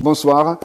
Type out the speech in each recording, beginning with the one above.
bonsoir.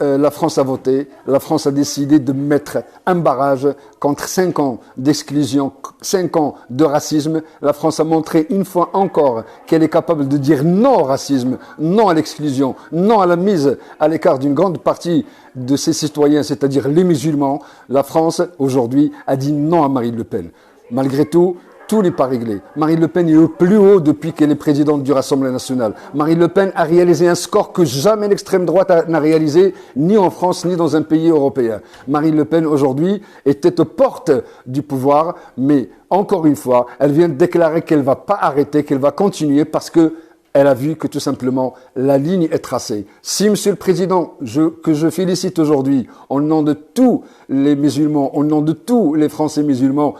La France a voté, la France a décidé de mettre un barrage contre 5 ans d'exclusion, 5 ans de racisme. La France a montré une fois encore qu'elle est capable de dire non au racisme, non à l'exclusion, non à la mise à l'écart d'une grande partie de ses citoyens, c'est-à-dire les musulmans. La France, aujourd'hui, a dit non à Marine Le Pen. Malgré tout, tout n'est pas réglé. Marine Le Pen est au plus haut depuis qu'elle est présidente du Rassemblement national. Marine Le Pen a réalisé un score que jamais l'extrême droite n'a réalisé, ni en France, ni dans un pays européen. Marine Le Pen, aujourd'hui, était aux portes du pouvoir, mais encore une fois, elle vient de déclarer qu'elle ne va pas arrêter, qu'elle va continuer parce que elle a vu que tout simplement la ligne est tracée. Si, Monsieur le Président, que je félicite aujourd'hui, au nom de tous les musulmans, au nom de tous les Français musulmans,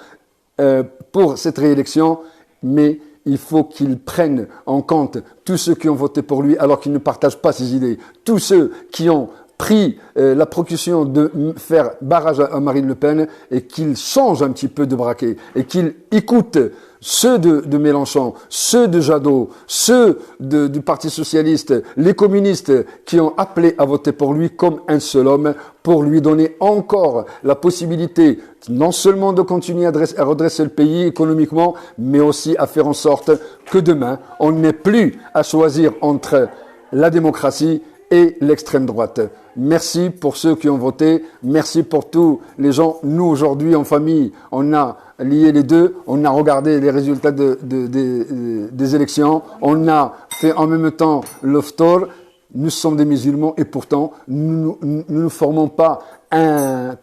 pour cette réélection, mais il faut qu'il prenne en compte tous ceux qui ont voté pour lui alors qu'ils ne partagent pas ses idées, tous ceux qui ont pris la précaution de faire barrage à Marine Le Pen et qu'il change un petit peu de braquet et qu'il écoute ceux de Mélenchon, ceux de Jadot, ceux du Parti Socialiste, les communistes qui ont appelé à voter pour lui comme un seul homme pour lui donner encore la possibilité non seulement de continuer à redresser le pays économiquement, mais aussi à faire en sorte que demain, on n'ait plus à choisir entre la démocratie et l'extrême droite. Merci pour ceux qui ont voté, merci pour tous les gens. Nous, aujourd'hui, en famille, on a lié les deux, on a regardé les résultats des élections, on a fait en même temps l'oftor. Nous sommes des musulmans et pourtant, nous ne formons pas un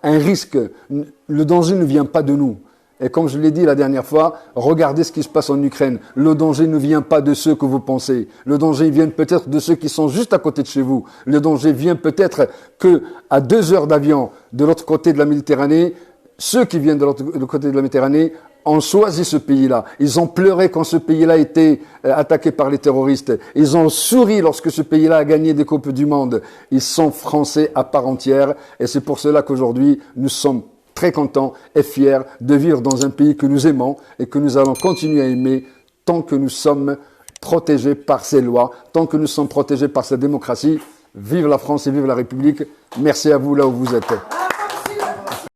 risque. Le danger ne vient pas de nous. Et comme je l'ai dit la dernière fois, regardez ce qui se passe en Ukraine. Le danger ne vient pas de ceux que vous pensez. Le danger vient peut-être de ceux qui sont juste à côté de chez vous. Le danger vient peut-être que à 2 heures d'avion de l'autre côté de la Méditerranée, ceux qui viennent de l'autre côté de la Méditerranée ont choisi ce pays-là. Ils ont pleuré quand ce pays-là a été attaqué par les terroristes. Ils ont souri lorsque ce pays-là a gagné des Coupes du Monde. Ils sont français à part entière. Et c'est pour cela qu'aujourd'hui, nous sommes très contents et fiers de vivre dans un pays que nous aimons et que nous allons continuer à aimer tant que nous sommes protégés par ses lois, tant que nous sommes protégés par sa démocratie. Vive la France et vive la République. Merci à vous là où vous êtes.